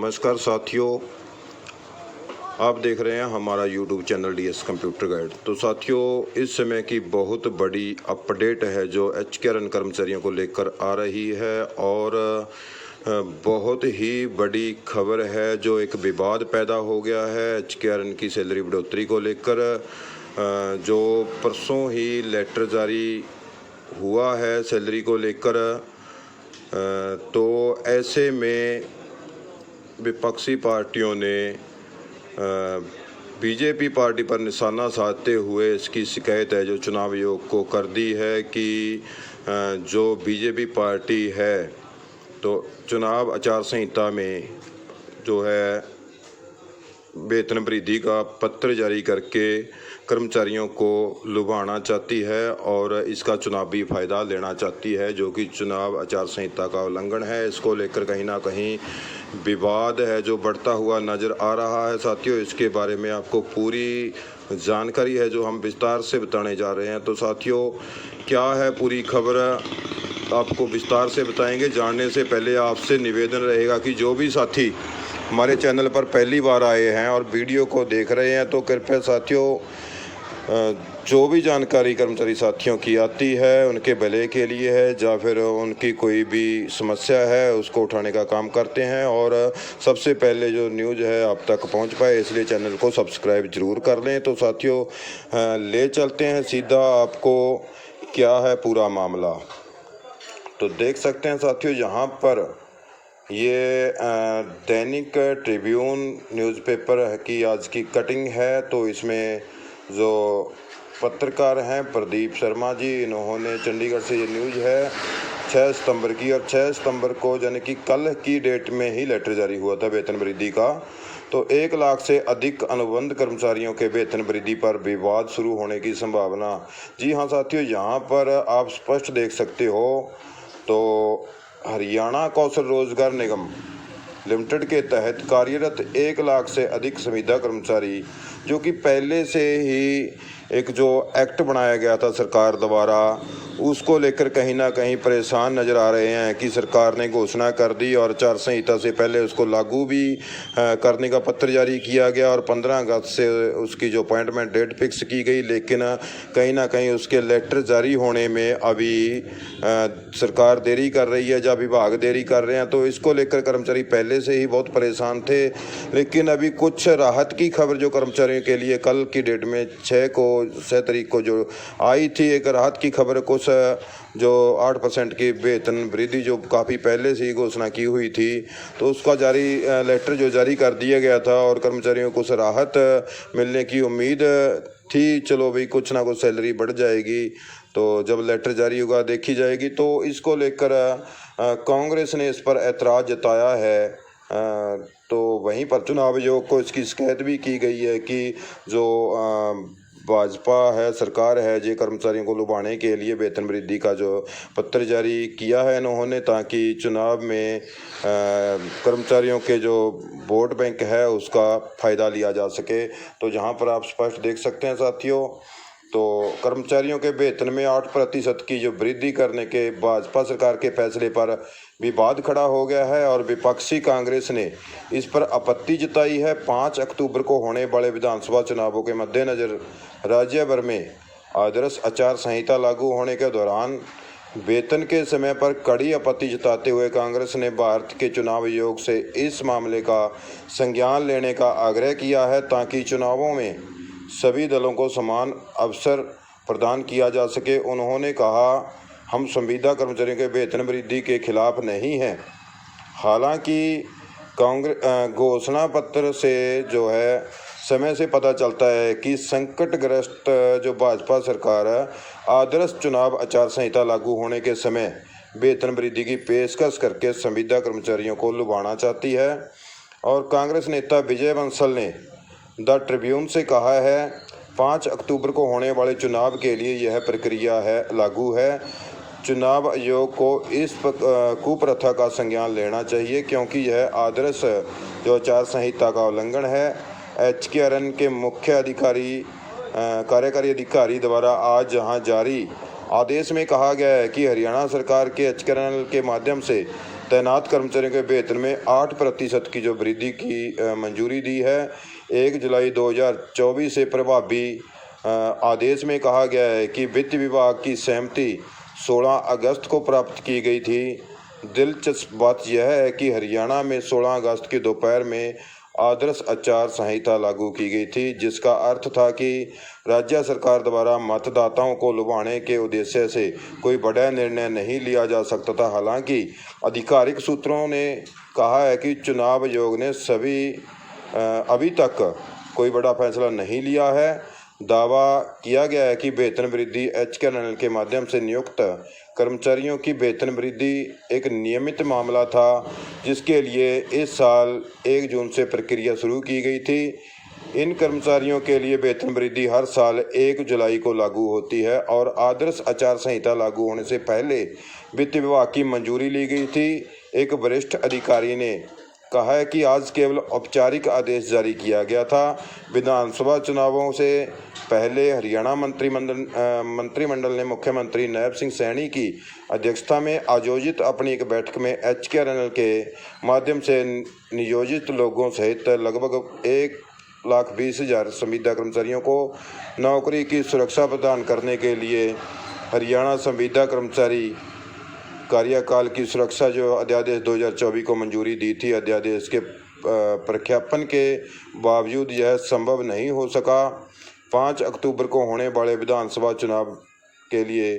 नमस्कार साथियों, आप देख रहे हैं हमारा YouTube channel DS computer guide. तो साथियों, इस समय की बहुत बड़ी अपडेट है जो HKRN कर्मचारियों को लेकर आ रही है और बहुत ही बड़ी खबर है। जो एक विवाद पैदा हो गया है HKRN की सैलरी बढ़ोतरी को लेकर, जो परसों ही लेटर जारी हुआ है सैलरी को लेकर। तो ऐसे में विपक्षी पार्टियों ने बीजेपी पार्टी पर निशाना साधते हुए इसकी शिकायत है जो चुनाव आयोग को कर दी है कि जो बीजेपी पार्टी है तो चुनाव आचार संहिता में जो है वेतन वृद्धि का पत्र जारी करके कर्मचारियों को लुभाना चाहती है और इसका चुनावी फ़ायदा लेना चाहती है, जो कि चुनाव आचार संहिता का उल्लंघन है। इसको लेकर कहीं ना कहीं विवाद है जो बढ़ता हुआ नज़र आ रहा है। साथियों, इसके बारे में आपको पूरी जानकारी है जो हम विस्तार से बताने जा रहे हैं। तो साथियों, क्या है पूरी खबर आपको विस्तार से बताएंगे। जानने से पहले आपसे निवेदन रहेगा कि जो भी साथी हमारे चैनल पर पहली बार आए हैं और वीडियो को देख रहे हैं तो कृपया साथियों, जो भी जानकारी कर्मचारी साथियों की आती है उनके भले के लिए है या फिर उनकी कोई भी समस्या है उसको उठाने का काम करते हैं और सबसे पहले जो न्यूज़ है आप तक पहुंच पाए, इसलिए चैनल को सब्सक्राइब ज़रूर कर लें। तो साथियों, ले चलते हैं सीधा आपको क्या है पूरा मामला। तो देख सकते हैं साथियों, यहाँ पर ये दैनिक ट्रिब्यून न्यूज़पेपर की आज की कटिंग है। तो इसमें जो पत्रकार हैं प्रदीप शर्मा जी, इन्होंने चंडीगढ़ से ये न्यूज़ है 6 सितंबर की, और 6 सितंबर को यानी कि कल की डेट में ही लेटर जारी हुआ था वेतन वृद्धि का। तो 1 लाख से अधिक अनुबंध कर्मचारियों के वेतन वृद्धि पर विवाद शुरू होने की संभावना। जी हाँ साथियों, यहाँ पर आप स्पष्ट देख सकते हो। तो हरियाणा कौशल रोजगार निगम लिमिटेड के तहत कार्यरत 1 लाख से अधिक संविदा कर्मचारी, जो कि पहले से ही एक जो एक्ट बनाया गया था सरकार द्वारा, उसको लेकर कहीं ना कहीं परेशान नज़र आ रहे हैं कि सरकार ने घोषणा कर दी और आचार संहिता से पहले उसको लागू भी करने का पत्र जारी किया गया और 15 अगस्त से उसकी जो अपॉइंटमेंट डेट फिक्स की गई। लेकिन कहीं ना कहीं उसके लेटर जारी होने में अभी सरकार देरी कर रही है या विभाग देरी कर रहे हैं। तो इसको लेकर कर्मचारी पहले से ही बहुत परेशान थे, लेकिन अभी कुछ राहत की खबर जो कर्मचारियों के लिए कल की डेट में 6 तारीख को जो आई थी, एक राहत की खबर कुछ जो 8% की वेतन वृद्धि जो काफ़ी पहले से ही घोषणा की हुई थी, तो उसका लेटर जो जारी कर दिया गया था और कर्मचारियों को कुछ राहत मिलने की उम्मीद थी। चलो भाई, कुछ ना कुछ सैलरी बढ़ जाएगी, तो जब लेटर जारी होगा देखी जाएगी। तो इसको लेकर कांग्रेस ने इस पर ऐतराज़ जताया है। तो वहीं पर चुनाव आयोग को इसकी शिकायत भी की गई है कि जो भाजपा है, सरकार है, जो कर्मचारियों को लुभाने के लिए वेतन वृद्धि का जो पत्र जारी किया है इन्होंने, ताकि चुनाव में कर्मचारियों के जो वोट बैंक है उसका फ़ायदा लिया जा सके। तो जहां पर आप स्पष्ट देख सकते हैं साथियों, तो कर्मचारियों के वेतन में 8% की जो वृद्धि करने के भाजपा सरकार के फैसले पर विवाद खड़ा हो गया है और विपक्षी कांग्रेस ने इस पर आपत्ति जताई है। 5 अक्टूबर को होने वाले विधानसभा चुनावों के मद्देनज़र राज्य भर में आदर्श आचार संहिता लागू होने के दौरान वेतन के समय पर कड़ी आपत्ति जताते हुए कांग्रेस ने भारत के चुनाव आयोग से इस मामले का संज्ञान लेने का आग्रह किया है, ताकि चुनावों में सभी दलों को समान अवसर प्रदान किया जा सके। उन्होंने कहा, हम संविदा कर्मचारियों के वेतन वृद्धि के खिलाफ नहीं हैं। हालांकि घोषणा पत्र से जो है समय से पता चलता है कि संकटग्रस्त जो भाजपा सरकार है आदर्श चुनाव आचार संहिता लागू होने के समय वेतन वृद्धि की पेशकश करके संविदा कर्मचारियों को लुभाना चाहती है। और कांग्रेस नेता विजय बंसल ने द ट्रिब्यून से कहा है, 5 अक्टूबर को होने वाले चुनाव के लिए यह प्रक्रिया लागू है। चुनाव आयोग को इस कुप्रथा का संज्ञान लेना चाहिए, क्योंकि यह आदर्श जो आचार संहिता का उल्लंघन है। HKRN के मुख्य कार्यकारी अधिकारी द्वारा आज जहां जारी आदेश में कहा गया है कि हरियाणा सरकार के HKRN के माध्यम से तैनात कर्मचारियों के वेतन में 8% की जो वृद्धि की मंजूरी दी है। 1 जुलाई 2024 से प्रभावी आदेश में कहा गया है कि वित्त विभाग की सहमति 16 अगस्त को प्राप्त की गई थी। दिलचस्प बात यह है कि हरियाणा में 16 अगस्त की दोपहर में आदर्श आचार संहिता लागू की गई थी, जिसका अर्थ था कि राज्य सरकार द्वारा मतदाताओं को लुभाने के उद्देश्य से कोई बड़ा निर्णय नहीं लिया जा सकता था। हालांकि आधिकारिक सूत्रों ने कहा है कि चुनाव आयोग ने अभी तक कोई बड़ा फैसला नहीं लिया है। दावा किया गया है कि वेतन वृद्धि HKNL के माध्यम से नियुक्त कर्मचारियों की वेतन वृद्धि एक नियमित मामला था, जिसके लिए इस साल 1 जून से प्रक्रिया शुरू की गई थी। इन कर्मचारियों के लिए वेतन वृद्धि हर साल 1 जुलाई को लागू होती है और आदर्श आचार संहिता लागू होने से पहले वित्त विभाग की मंजूरी ली गई थी। एक वरिष्ठ अधिकारी ने कहा है कि आज केवल औपचारिक आदेश जारी किया गया था। विधानसभा चुनावों से पहले हरियाणा मंत्रिमंडल ने मुख्यमंत्री नायब सिंह सैनी की अध्यक्षता में आयोजित अपनी एक बैठक में HKNL के माध्यम से नियोजित लोगों सहित लगभग 1,20,000 संविदा कर्मचारियों को नौकरी की सुरक्षा प्रदान करने के लिए हरियाणा संविदा कर्मचारी कार्यकाल की सुरक्षा जो अध्यादेश 2024 को मंजूरी दी थी। अध्यादेश के प्रख्यापन के बावजूद यह संभव नहीं हो सका। 5 अक्टूबर को होने वाले विधानसभा चुनाव के लिए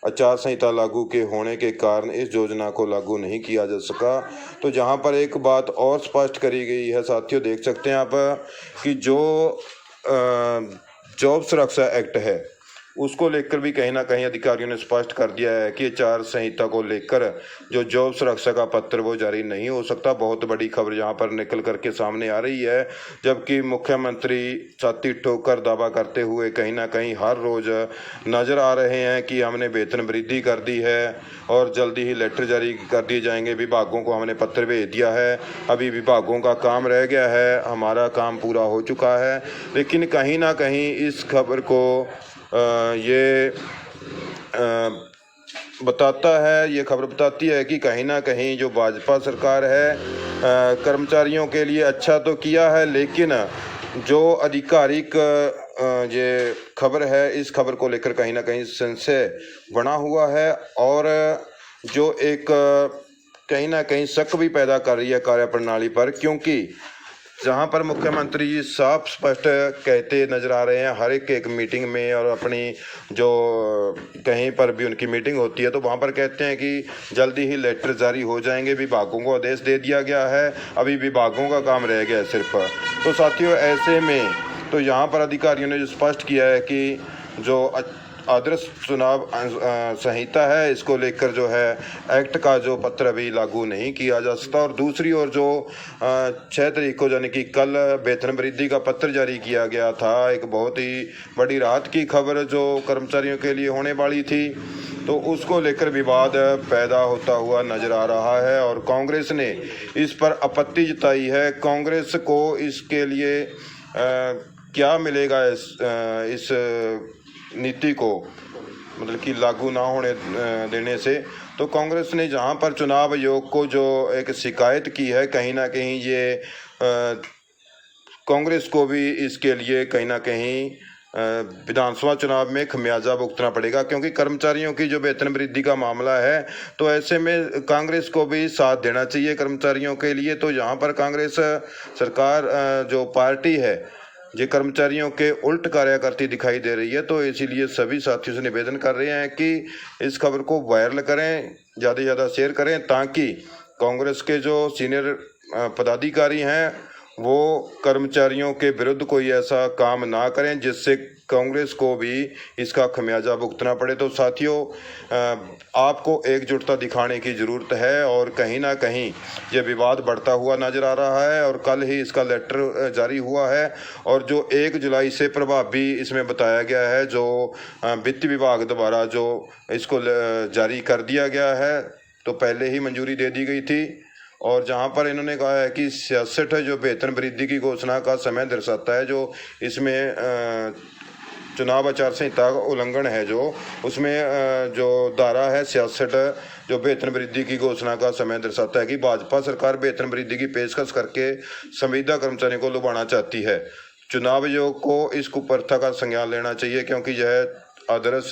आचार संहिता लागू के होने के कारण इस योजना को लागू नहीं किया जा सका। तो जहां पर एक बात और स्पष्ट करी गई है साथियों, देख सकते हैं आप कि जो जॉब सुरक्षा एक्ट है उसको लेकर भी कहीं ना कहीं अधिकारियों ने स्पष्ट कर दिया है कि आचार संहिता को लेकर जो जॉब सुरक्षा का पत्र वो जारी नहीं हो सकता। बहुत बड़ी खबर यहाँ पर निकल करके सामने आ रही है, जबकि मुख्यमंत्री छाती ठोकर दावा करते हुए कहीं ना कहीं हर रोज नजर आ रहे हैं कि हमने वेतन वृद्धि कर दी है और जल्दी ही लेटर जारी कर दिए जाएंगे। विभागों को हमने पत्र भेज दिया है, अभी विभागों का काम रह गया है, हमारा काम पूरा हो चुका है। लेकिन कहीं ना कहीं इस खबर को ये खबर बताती है कि कहीं ना कहीं जो भाजपा सरकार है कर्मचारियों के लिए अच्छा तो किया है, लेकिन जो आधिकारिक ये खबर है इस खबर को लेकर कहीं ना कहीं संशय बना हुआ है और जो एक कहीं ना कहीं शक भी पैदा कर रही है कार्यप्रणाली पर, क्योंकि जहां पर मुख्यमंत्री जी साफ स्पष्ट कहते नजर आ रहे हैं हर एक मीटिंग में और अपनी जो कहीं पर भी उनकी मीटिंग होती है तो वहां पर कहते हैं कि जल्दी ही लेटर जारी हो जाएंगे, विभागों को आदेश दे दिया गया है, अभी विभागों का काम रह गया है सिर्फ। तो साथियों ऐसे में तो यहाँ पर अधिकारियों ने जो स्पष्ट किया है कि जो आदर्श चुनाव संहिता है इसको लेकर जो है एक्ट का जो पत्र अभी लागू नहीं किया जा सकता। और दूसरी ओर जो 6 तारीख को यानी कि कल वेतन वृद्धि का पत्र जारी किया गया था, एक बहुत ही बड़ी राहत की खबर जो कर्मचारियों के लिए होने वाली थी, तो उसको लेकर विवाद पैदा होता हुआ नजर आ रहा है और कांग्रेस ने इस पर आपत्ति जताई है। कांग्रेस को इसके लिए क्या मिलेगा इस नीति को मतलब कि लागू ना होने देने से, तो कांग्रेस ने जहां पर चुनाव आयोग को जो एक शिकायत की है, कहीं ना कहीं ये कांग्रेस को भी इसके लिए कहीं ना कहीं विधानसभा चुनाव में खमियाजा भुगतना पड़ेगा, क्योंकि कर्मचारियों की जो वेतन वृद्धि का मामला है तो ऐसे में कांग्रेस को भी साथ देना चाहिए कर्मचारियों के लिए। तो यहाँ पर कांग्रेस सरकार जो पार्टी है ये कर्मचारियों के उल्ट कार्य करती दिखाई दे रही है। तो इसीलिए सभी साथियों से निवेदन कर रहे हैं कि इस खबर को वायरल करें, ज़्यादा से ज़्यादा शेयर करें, ताकि कांग्रेस के जो सीनियर पदाधिकारी हैं वो कर्मचारियों के विरुद्ध कोई ऐसा काम ना करें जिससे कांग्रेस को भी इसका खमियाजा भुगतना पड़े। तो साथियों आपको एकजुटता दिखाने की ज़रूरत है और कहीं ना कहीं ये विवाद बढ़ता हुआ नज़र आ रहा है और कल ही इसका लेटर जारी हुआ है और जो 1 जुलाई से प्रभावी इसमें बताया गया है, जो वित्त विभाग द्वारा जो इसको जारी कर दिया गया है, तो पहले ही मंजूरी दे दी गई थी। और जहां पर इन्होंने कहा है कि 66 जो वेतन वृद्धि की घोषणा का समय दर्शाता है, जो इसमें चुनाव आचार संहिता का उल्लंघन है जो उसमें जो धारा है 66 जो वेतन वृद्धि की घोषणा का समय दर्शाता है कि भाजपा सरकार वेतन वृद्धि की पेशकश करके संविदा कर्मचारियों को लुभाना चाहती है। चुनाव आयोग को इस कुप्रथा का संज्ञान लेना चाहिए क्योंकि यह आदर्श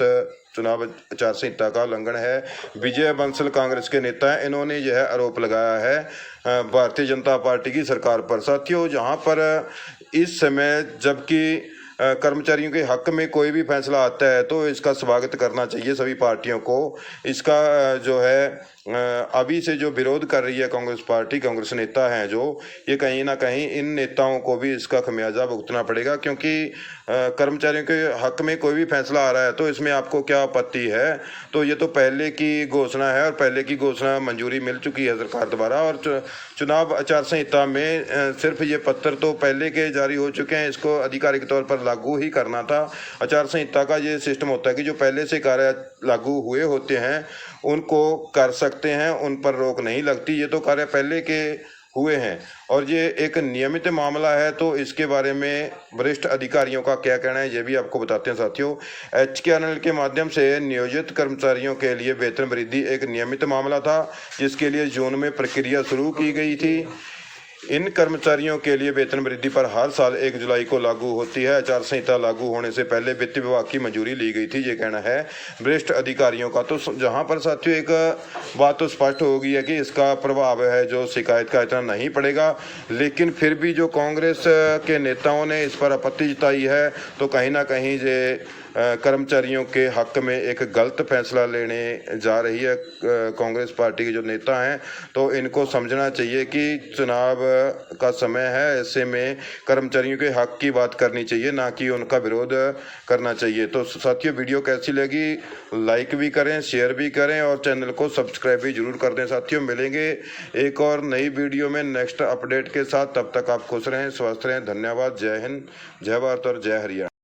चुनाव आचार संहिता का उल्लंघन है। विजय बंसल कांग्रेस के नेता हैं, इन्होंने यह आरोप लगाया है भारतीय जनता पार्टी की सरकार पर। साथियों, जहां पर इस समय जबकि कर्मचारियों के हक में कोई भी फैसला आता है तो इसका स्वागत करना चाहिए सभी पार्टियों को। इसका जो है अभी से जो विरोध कर रही है कांग्रेस पार्टी, कांग्रेस नेता हैं जो, ये कहीं ना कहीं इन नेताओं को भी इसका खमियाजा भुगतना पड़ेगा क्योंकि कर्मचारियों के हक में कोई भी फैसला आ रहा है तो इसमें आपको क्या आपत्ति है। तो ये तो पहले की घोषणा है और पहले की घोषणा मंजूरी मिल चुकी है सरकार द्वारा, और चुनाव आचार संहिता में सिर्फ ये पत्र तो पहले के जारी हो चुके हैं, इसको आधिकारिक तौर पर लागू ही करना था। आचार संहिता का ये सिस्टम होता है कि जो पहले से कार्य लागू हुए होते हैं उनको कर सकते हैं, उन पर रोक नहीं लगती। ये तो कार्य पहले के हुए हैं और ये एक नियमित मामला है, तो इसके बारे में वरिष्ठ अधिकारियों का क्या कहना है ये भी आपको बताते हैं। साथियों, HKNL के माध्यम से नियोजित कर्मचारियों के लिए वेतन वृद्धि एक नियमित मामला था जिसके लिए जून में प्रक्रिया शुरू की गई थी। इन कर्मचारियों के लिए वेतन वृद्धि पर हर साल 1 जुलाई को लागू होती है। आचार संहिता लागू होने से पहले वित्त विभाग की मंजूरी ली गई थी, ये कहना है वरिष्ठ अधिकारियों का। तो जहां पर साथियों एक बात तो स्पष्ट हो गई है कि इसका प्रभाव है जो शिकायत का इतना नहीं पड़ेगा, लेकिन फिर भी जो कांग्रेस के नेताओं ने इस पर आपत्ति जताई है तो कहीं ना कहीं ये कर्मचारियों के हक में एक गलत फैसला लेने जा रही है कांग्रेस पार्टी के जो नेता हैं। तो इनको समझना चाहिए कि चुनाव का समय है, ऐसे में कर्मचारियों के हक की बात करनी चाहिए, ना कि उनका विरोध करना चाहिए। तो साथियों, वीडियो कैसी लगी लाइक भी करें, शेयर भी करें और चैनल को सब्सक्राइब भी जरूर कर दें। साथियों, मिलेंगे एक और नई वीडियो में नेक्स्ट अपडेट के साथ। तब तक आप खुश रहें, स्वस्थ रहें। धन्यवाद। जय हिंद, जय भारत और जय हरियाणा।